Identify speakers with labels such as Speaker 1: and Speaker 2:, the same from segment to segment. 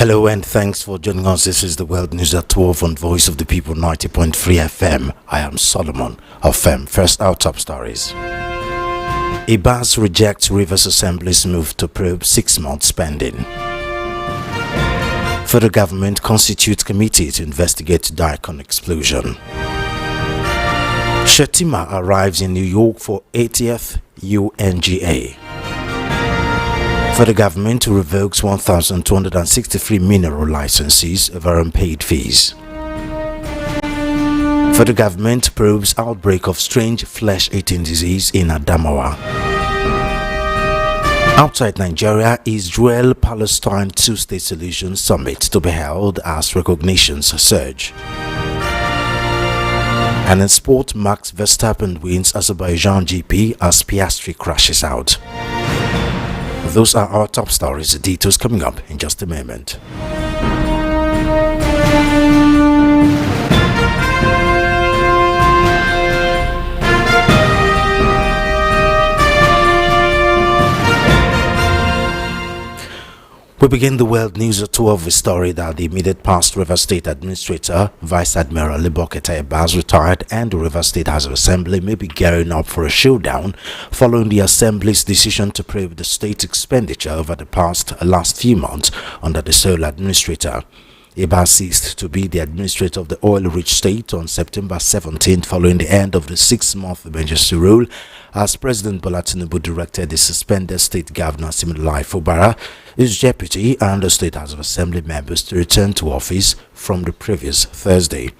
Speaker 1: Hello and thanks for joining us. This is the World News at 12 on Voice of the People 90.3 FM. I am Solomon of FM. First, our top stories. IBAS rejects Rivers Assembly's move to probe 6-month spending. Federal government constitutes committee to investigate Daikon explosion. Shettima arrives in New York for 80th UNGA. Federal government revokes 1,263 mineral licenses over unpaid fees. Federal government probes outbreak of strange flesh-eating disease in Adamawa. Outside Nigeria, Israel-Palestine two-state solution summit to be held as recognitions surge. And in sport, Max Verstappen wins Azerbaijan GP as Piastri crashes out. Those are our top stories. The details coming up in just a moment. We begin the World News at 12 with a story that the immediate past Rivers State Administrator, Vice Admiral Liboketa IBAS, retired, and the Rivers State House of Assembly may be gearing up for a showdown following the Assembly's decision to probe the state expenditure over the last few months under the sole administrator. IBAS ceased to be the administrator of the oil-rich state on September 17th following the end of the 6-month emergency rule, as President Bola Tinubu directed the suspended state governor Siminalayi Fubara, his deputy, and the State House of Assembly members to return to office from the previous Thursday.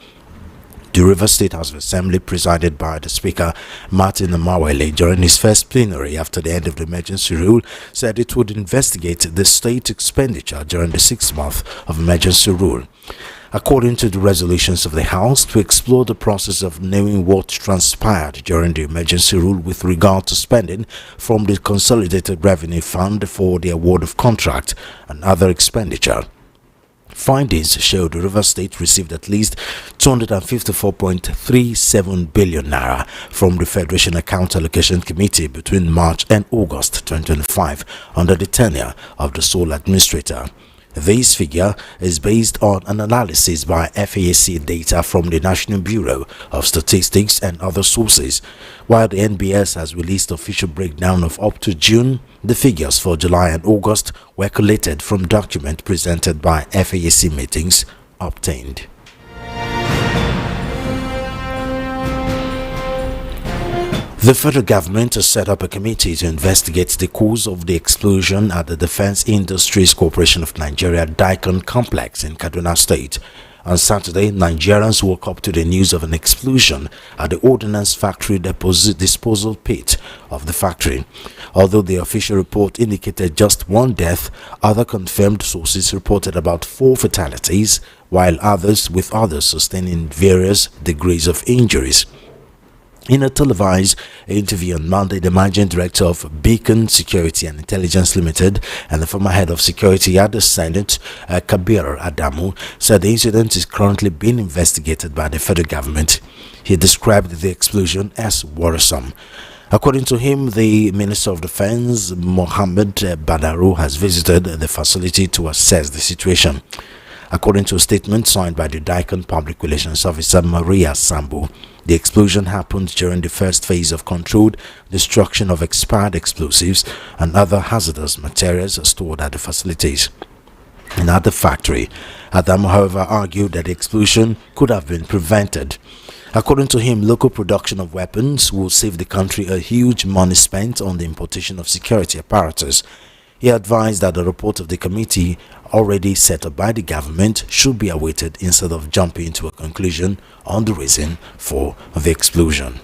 Speaker 1: The Rivers State House of Assembly, presided by the Speaker Martin Amawele during his first plenary after the end of the emergency rule, said it would investigate the state expenditure during the 6th month of emergency rule. According to the resolutions of the House, to explore the process of knowing what transpired during the emergency rule with regard to spending from the Consolidated Revenue Fund for the award of contract and other expenditure. Findings show the River State received at least 254.37 billion naira from the Federation Account Allocation Committee between March and August 2025 under the tenure of the sole administrator. This figure is based on an analysis by FAAC data from the National Bureau of Statistics and other sources. While the NBS has released official breakdown of up to June, the figures for July and August were collated from documents presented by FAAC meetings obtained. The federal government has set up a committee to investigate the cause of the explosion at the Defense Industries Corporation of Nigeria Daikon complex in Kaduna State. On Saturday, Nigerians woke up to the news of an explosion at the ordnance factory disposal pit of the factory. Although the official report indicated just one death, other confirmed sources reported about 4 fatalities, while others sustaining various degrees of injuries. In a televised interview on Monday, the managing director of Beacon Security and Intelligence Limited and the former head of security at the Senate, Kabir Adamu, said the incident is currently being investigated by the federal government. He described the explosion as worrisome. According to him, the Minister of Defense, Mohammed Badaru, has visited the facility to assess the situation. According to a statement signed by the Daikon Public Relations Officer Maria Sambu, the explosion happened during the first phase of controlled destruction of expired explosives and other hazardous materials stored at the facilities. And at the factory, Adam, however, argued that the explosion could have been prevented. According to him, local production of weapons will save the country a huge money spent on the importation of security apparatus. He advised that the report of the committee already set up by the government should be awaited instead of jumping to a conclusion on the reason for the explosion.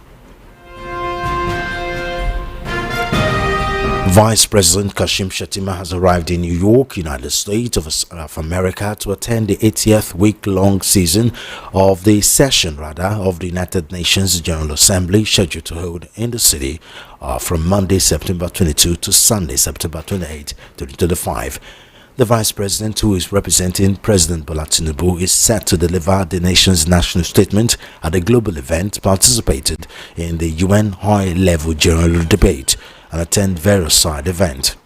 Speaker 1: Vice President Kashim Shettima has arrived in New York, United States of America, to attend the 80th week-long session of the United Nations General Assembly, scheduled to hold in the city from Monday, September 22 to Sunday, September 28, 2025. The Vice President, who is representing President Bola Tinubu, is set to deliver the nation's national statement at a global event, participated in the UN High-Level General Debate, and attend various side events.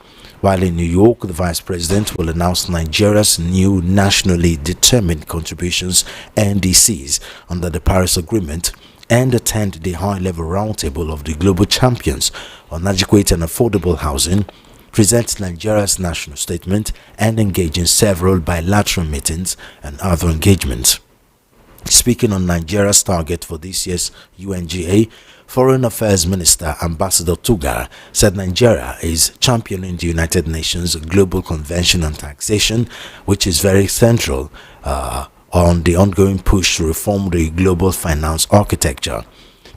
Speaker 1: While in New York, the Vice President will announce Nigeria's new nationally determined contributions (NDCs) under the Paris Agreement and attend the high-level roundtable of the global champions on adequate and affordable housing, present Nigeria's national statement, and engage in several bilateral meetings and other engagements. Speaking on Nigeria's target for this year's UNGA, Foreign Affairs Minister Ambassador Tugar said Nigeria is championing the United Nations Global Convention on Taxation, which is very central on the ongoing push to reform the global finance architecture.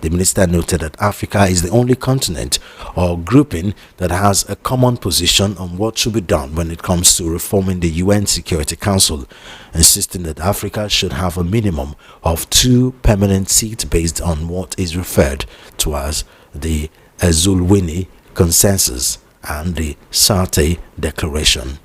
Speaker 1: The minister noted that Africa is the only continent or grouping that has a common position on what should be done when it comes to reforming the UN Security Council, insisting that Africa should have a minimum of 2 permanent seats based on what is referred to as the Azulwini Consensus and the Sarte Declaration.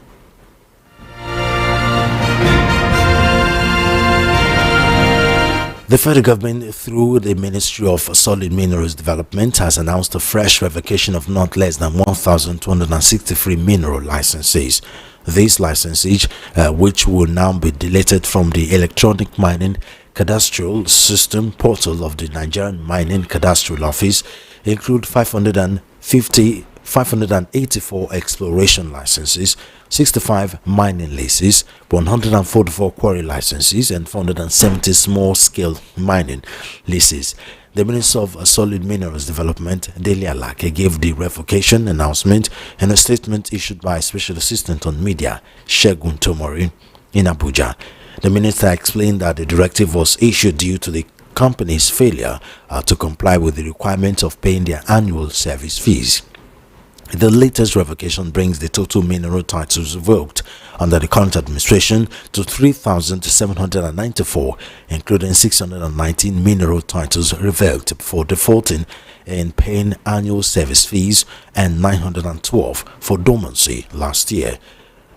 Speaker 1: The federal government, through the Ministry of Solid Minerals Development, has announced a fresh revocation of not less than 1,263 mineral licenses. These licenses, which will now be deleted from the Electronic Mining Cadastral System portal of the Nigerian Mining Cadastral Office, include 584 exploration licenses, 65 mining leases, 144 quarry licenses, and 470 small-scale mining leases. The Minister of Solid Minerals Development, Dele Alake, gave the revocation announcement in a statement issued by Special Assistant on Media, Segun Tomori, in Abuja. The minister explained that the directive was issued due to the company's failure to comply with the requirement of paying their annual service fees. The latest revocation brings the total mineral titles revoked under the current administration to 3,794, including 619 mineral titles revoked for defaulting in paying annual service fees and 912 for dormancy last year.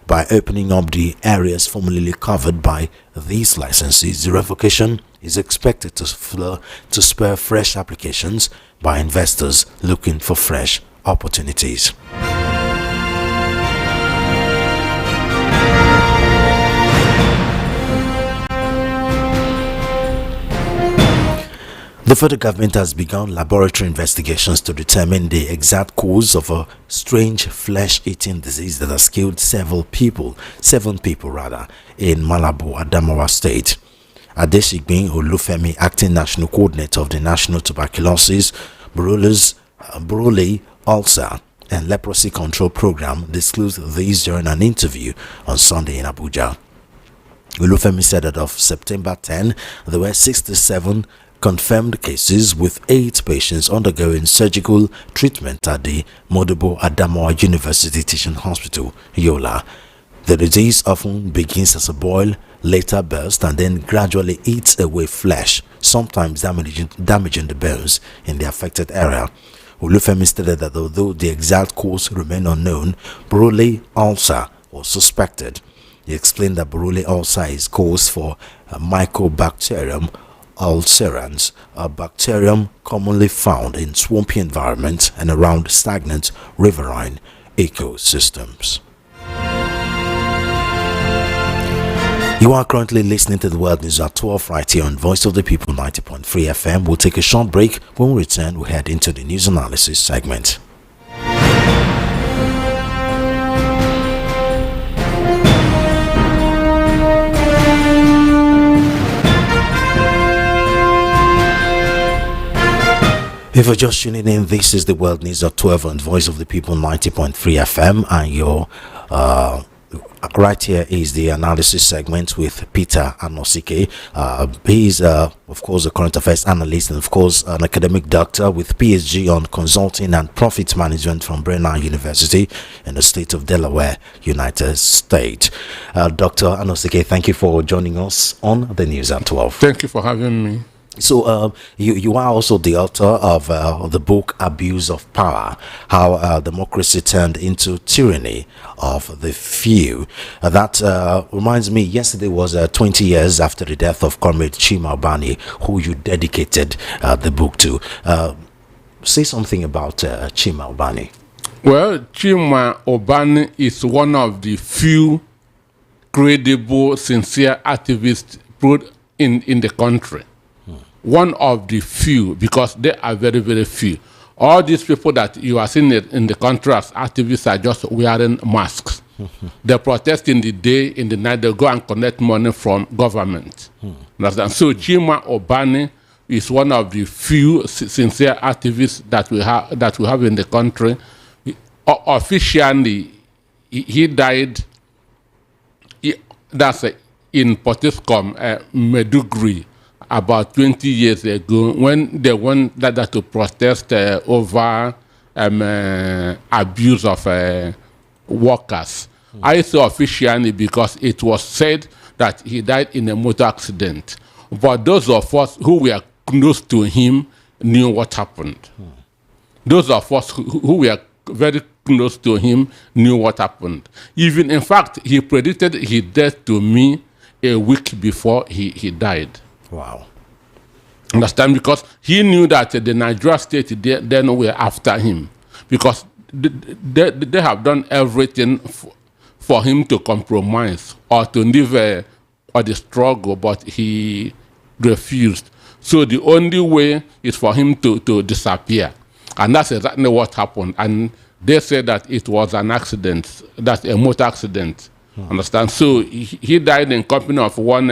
Speaker 1: By opening up the areas formerly covered by these licenses, the revocation is expected to spur fresh applications by investors looking for fresh opportunities. The federal government has begun laboratory investigations to determine the exact cause of a strange flesh-eating disease that has killed seven people in Malabo, Adamawa State. Adesigbin Olufemi, acting national coordinator of the National Tuberculosis, Borreliosis, Ulcer and Leprosy Control Program, disclosed these during an interview on Sunday in Abuja. Olufemi said that of September 10, there were 67 confirmed cases, with 8 patients undergoing surgical treatment at the Modibo Adamawa University Teaching Hospital, Yola. The disease often begins as a boil, later bursts, and then gradually eats away flesh, sometimes damaging the bones in the affected area. Olufemi stated that although the exact cause remained unknown, Borreliosis ulcer was suspected. He explained that Borreliosis ulcer is caused for Mycobacterium ulcerans, a bacterium commonly found in swampy environments and around stagnant riverine ecosystems. You are currently listening to the World News at 12 right here on Voice of the People 90.3 FM. We'll take a short break. When we return, we'll head into the news analysis segment. If you're just tuning in, this is the World News at 12 on Voice of the People 90.3 FM, and your right here is the analysis segment with Peter Anosike. He's of course a current affairs analyst and of course an academic doctor with PhD on consulting and profit management from Brenner University in the state of Delaware, United States. Dr. Anosike, thank you for joining us on the News at 12.
Speaker 2: Thank you for having me.
Speaker 1: So you are also the author of the book Abuse of Power, How Democracy Turned into Tyranny of the Few. That reminds me, yesterday was 20 years after the death of Comrade Chima Ubani, who you dedicated the book to. Say something about Chima Ubani.
Speaker 2: Well, Chima Obani is one of the few credible, sincere activists in the country. One of the few, because they are very, very few. All these people that you are seeing in the country as activists are just wearing masks. They protest in the day, in the night, they go and collect money from government. Understand? So Chima Obani is one of the few sincere activists that we have in the country. Officially, he died. That's in Potiskum, Meduguri, about 20 years ago, when they went that to protest over abuse of workers. I say officially because it was said that he died in a motor accident. But those of us who were close to him knew what happened. Those of us who were very close to him knew what happened. Even, in fact, he predicted his death to me a week before he died.
Speaker 1: Wow.
Speaker 2: Understand? Because he knew that the Nigeria state then were after him. Because they have done everything for him to compromise or to live or the struggle, but he refused. So the only way is for him to disappear. And that's exactly what happened. And they said that it was an accident, that's a motor accident. Understand? So he died in company of one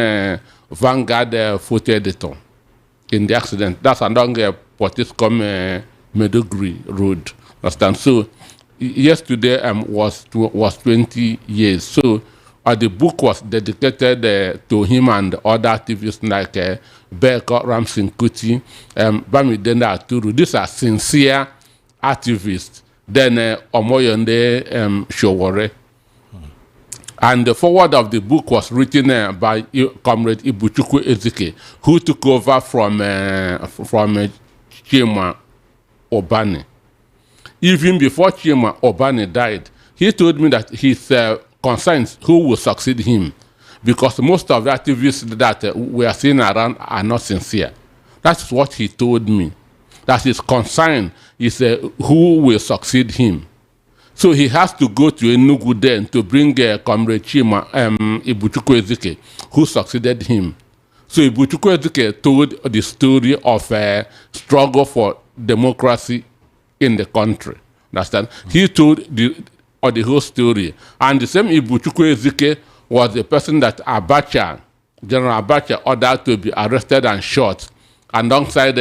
Speaker 2: Vanguard photo editor in the accident. That's along Potiskum Meduguri Road. Understand? So yesterday was 20 years. So the book was dedicated to him and other activists like Beko Ramsin Kuti, Bamidenda Aturu. These are sincere activists. Then Omoyonde Showore. And the foreword of the book was written by Comrade Ibuchukwu Ezike, who took over from Chima Obani. Even before Chima Obani died, he told me that his concerns who will succeed him, because most of the activists that we are seeing around are not sincere. That's what he told me. That his concern is who will succeed him. So he has to go to Enugu then to bring Comrade Chima Ibuchukwu Ezike, who succeeded him. So Ibuchukwu Ezike told the story of a struggle for democracy in the country. Understand? He told the whole story. And the same Ibuchukwu Ezike was the person that General Abacha ordered to be arrested and shot alongside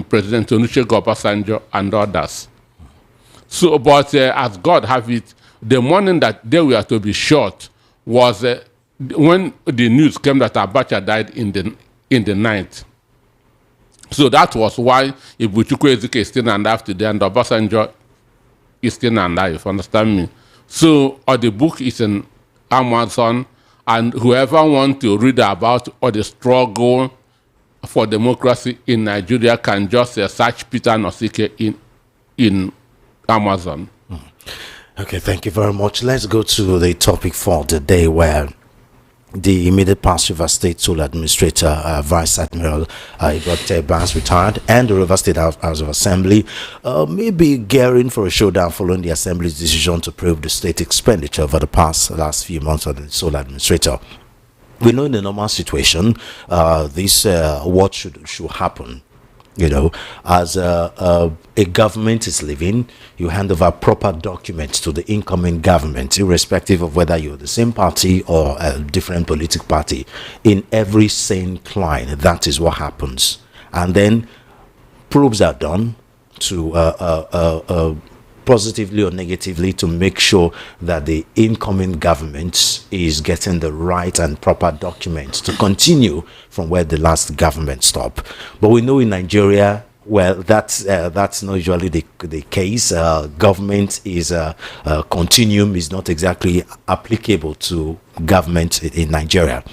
Speaker 2: President Olusegun Obasanjo and others. So, but as God have it, the morning that they were to be shot was when the news came that Abacha died in the night. So that was why Ibuchukwu Ezike is still alive today and Obasanjo is still alive. Understand me? So the book is in Amazon, and whoever wants to read about the struggle for democracy in Nigeria can just search Peter Nosike in Amazon.
Speaker 1: Okay, thank you very much. Let's go to the topic for the day, where the immediate past River State Sole Administrator, Vice Admiral IBAS retired, and the River State House of Assembly may be gearing for a showdown following the Assembly's decision to approve the state expenditure over the last few months of the Sole Administrator. We know in the normal situation, this what should happen. You know, as a government is leaving, you hand over proper documents to the incoming government, irrespective of whether you're the same party or a different political party. In every sane line, that is what happens. And then probes are done to positively or negatively to make sure that the incoming government is getting the right and proper documents to continue from where the last government stopped. But we know in Nigeria, well, that's not usually the case. Government is continuum is not exactly applicable to government in Nigeria.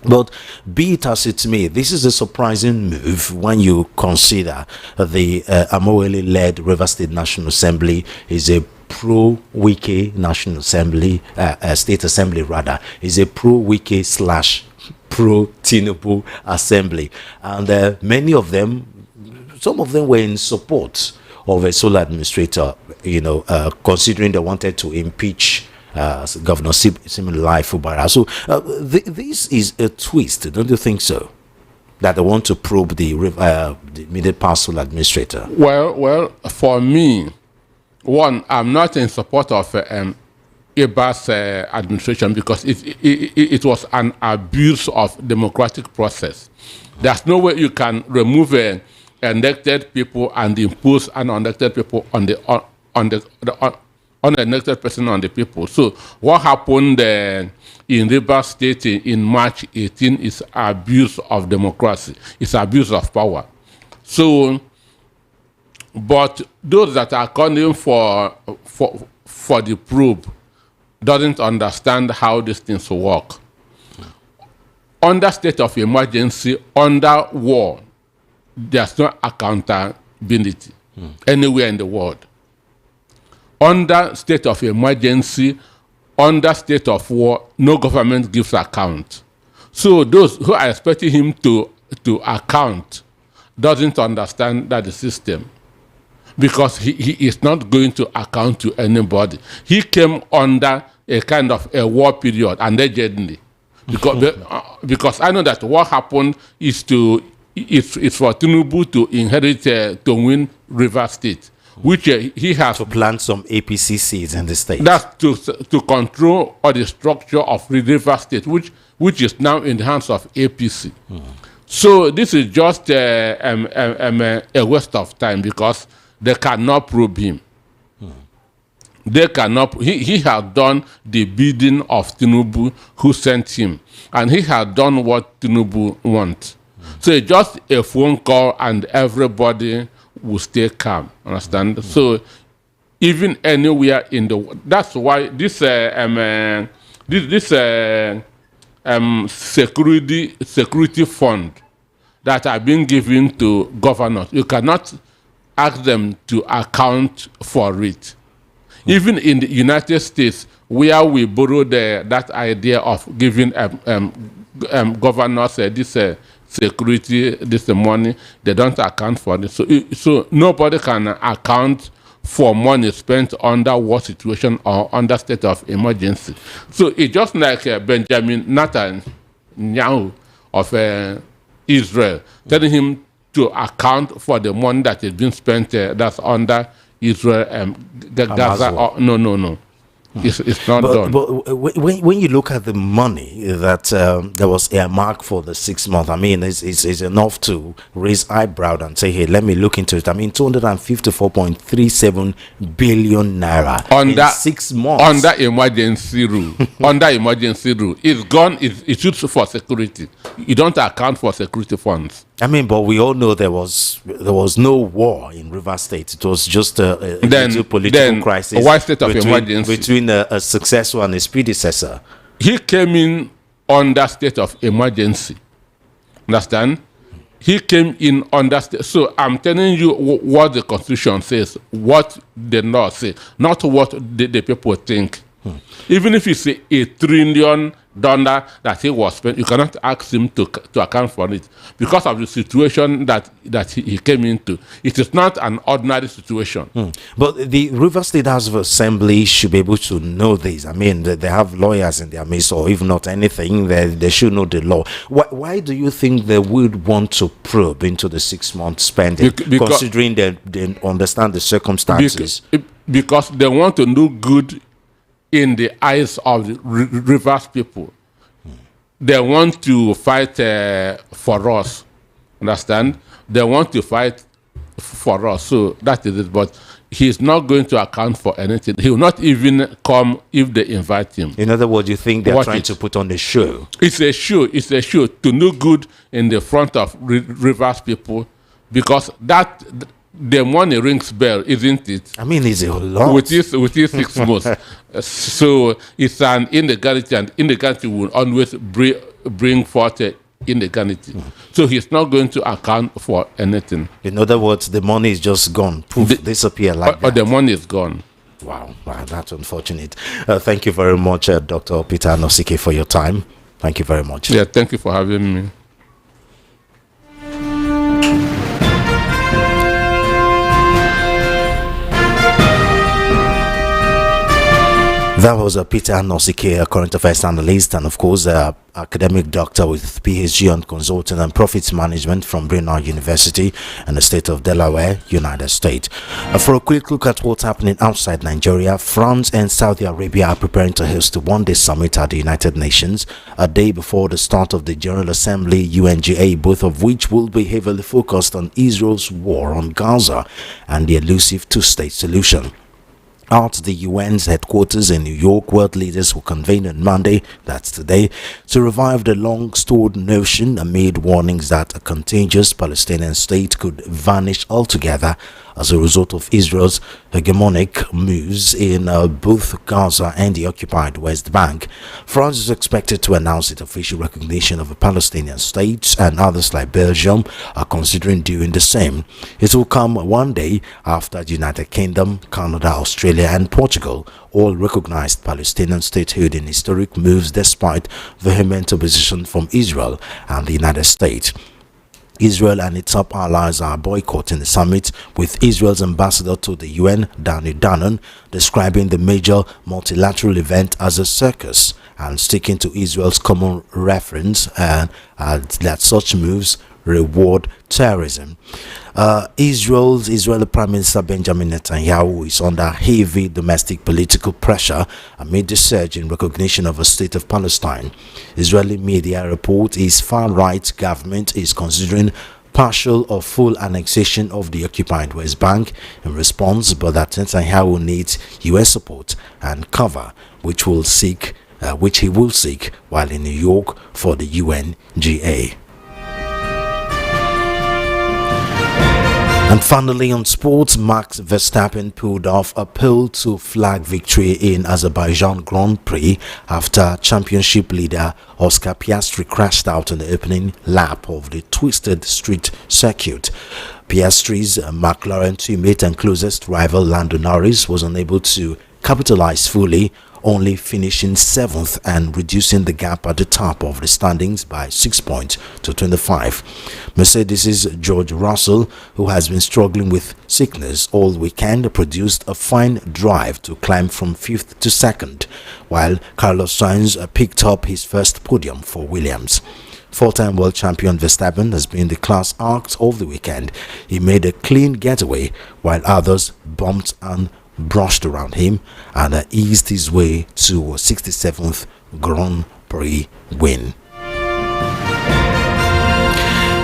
Speaker 1: But be it as it may, this is a surprising move when you consider the Amowele-led River State National Assembly is a pro-Wike National Assembly, State Assembly rather, is a pro-Wike / pro-Tinubu Assembly. And many of them, some of them were in support of a sole administrator, considering they wanted to impeach Governor Siminalayi Fubara. So this is a twist, don't you think so? That they want to probe the immediate past sole administrator.
Speaker 2: Well, for me, one, I'm not in support of IBAS administration because it was an abuse of democratic process. There's no way you can remove elected people and impose an unelected people on the unelected person on the people. So what happened in Rivers State in March 18 is abuse of democracy. It's abuse of power. So, but those that are calling for the probe doesn't understand how these things work. Under state of emergency, under war, there's no accountability anywhere in the world. Under state of emergency, under state of war, no government gives account. So those who are expecting him to account doesn't understand that the system, because he is not going to account to anybody. He came under a kind of a war period, allegedly, because I know that what happened is for Tinubu to inherit to win Rivers State, which he has
Speaker 1: to plant some APC seeds in the state.
Speaker 2: That's to control all the structure of Rivers State, which is now in the hands of APC. So this is just a waste of time because they cannot probe him. They cannot. He has done the bidding of Tinubu, who sent him, and he has done what Tinubu wants. So it's just a phone call, and everybody will stay calm. Understand? So even anywhere in the world, that's why this security fund that are being given to governors, you cannot ask them to account for it. Even in the United States, where we borrowed that idea of giving governors this security, this money, they don't account for it. So nobody can account for money spent under war situation or under state of emergency. So it's just like Benjamin Netanyahu of Israel, telling him to account for the money that is being spent that's under Israel, Gaza. No. It's not done.
Speaker 1: But when you look at the money that there was earmarked for the 6 months, I mean, it's enough to raise eyebrow and say, hey, let me look into it. I mean, 254.37 billion naira in 6 months.
Speaker 2: Under emergency rule. Under emergency rule. It's gone, it's used for security. You don't account for security funds.
Speaker 1: I mean, but we all know there was no war in Rivers State. It was just a political crisis.
Speaker 2: Why state of emergency?
Speaker 1: Between a successor and his predecessor.
Speaker 2: He came in under state of emergency. Understand? He came in under state. So I'm telling you what the Constitution says, what the law says, not what the people think. Even if it's $1 trillion that he was spent, you cannot ask him to account for it because of the situation that he came into. It is not an ordinary situation.
Speaker 1: But the Rivers State House of Assembly should be able to know this. I mean, they have lawyers in their midst, or if not anything, they should know the law. Why do you think they would want to probe into the 6 months spending, considering they understand the circumstances?
Speaker 2: Because they want to do good in the eyes of the Rivers people. They want to fight for us. Understand? They want to fight for us. So that is it. But he's not going to account for anything. He will not even come if they invite him.
Speaker 1: In other words, you think they're trying to put on a show?
Speaker 2: It's a show. It's a show to do good in the front of Rivers people, because the money rings bell, isn't it?
Speaker 1: I mean, it's a lot.
Speaker 2: With his 6 months. So it's an illegality, and illegality will always bring forth illegality. So he's not going to account for anything.
Speaker 1: In other words, the money is just gone. Poof, disappear like that.
Speaker 2: Or the money is gone.
Speaker 1: Wow, that's unfortunate. Thank you very much, Dr. Peter Anosike, for your time. Thank you very much.
Speaker 2: Yeah, thank you for having me.
Speaker 1: That was Peter Nosike, a current affairs analyst, and of course, academic doctor with PhD on consulting and profits management from Brunel University in the state of Delaware, United States. For a quick look at what's happening outside Nigeria, France and Saudi Arabia are preparing to host a one-day summit at the United Nations, a day before the start of the General Assembly UNGA, both of which will be heavily focused on Israel's war on Gaza and the elusive two-state solution. At the UN's headquarters in New York, world leaders will convene on Monday, that's today, to revive the long-stored notion amid warnings that a contagious Palestinian state could vanish altogether as a result of Israel's hegemonic moves in both Gaza and the occupied West Bank. France is expected to announce its official recognition of a Palestinian state, and others like Belgium are considering doing the same. It will come one day after the United Kingdom, Canada, Australia and Portugal all recognized Palestinian statehood in historic moves despite vehement opposition from Israel and the United States. Israel and its top allies are boycotting the summit, with Israel's ambassador to the UN, Danny Danon, describing the major multilateral event as a circus and sticking to Israel's common reference and that such moves reward terrorism. Israeli Prime Minister Benjamin Netanyahu is under heavy domestic political pressure amid the surge in recognition of a state of Palestine. Israeli media report his far-right government is considering partial or full annexation of the occupied West Bank in response, but that Netanyahu needs US support and cover, which he will seek while in New York for the UNGA. And finally, on sports, Max Verstappen pulled off a pole to flag victory in Azerbaijan Grand Prix after championship leader Oscar Piastri crashed out in the opening lap of the twisted street circuit. Piastri's McLaren teammate and closest rival Lando Norris was unable to capitalize fully, only finishing 7th and reducing the gap at the top of the standings by 6 points to 25. Mercedes' George Russell, who has been struggling with sickness all weekend, produced a fine drive to climb from 5th to 2nd, while Carlos Sainz picked up his first podium for Williams. Four-time world champion Verstappen has been the class act of the weekend. He made a clean getaway while others bumped and brushed around him and eased his way to a 67th Grand Prix win.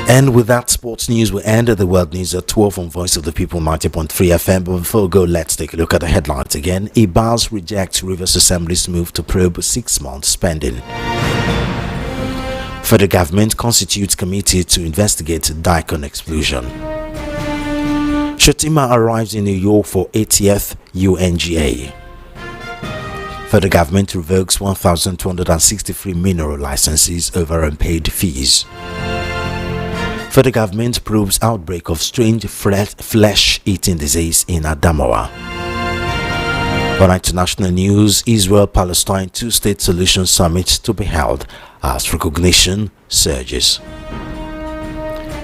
Speaker 1: And with that, sports news will end the world news at 12 on Voice of the People 90.3 FM. But before we go, let's take a look at the headlines again. IBAS rejects Rivers Assembly's move to probe 6 months spending. Federal government constitutes committee to investigate Daikon explosion. Shatima arrives in New York for 80th UNGA. Federal government revokes 1,263 mineral licenses over unpaid fees. Federal government proves outbreak of strange flesh-eating disease in Adamawa. For international news, Israel-Palestine two-state solution summit to be held as recognition surges.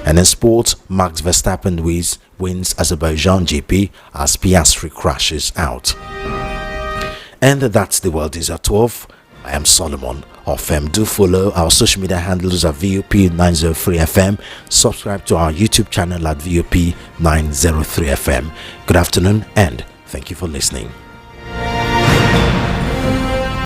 Speaker 1: And in sports, Max Verstappen wins Azerbaijan GP as Piastri crashes out. And that's the world is at 12. I am Solomon of FM. Do follow our social media handles at VOP903FM. Subscribe to our YouTube channel at VOP903FM. Good afternoon and thank you for listening.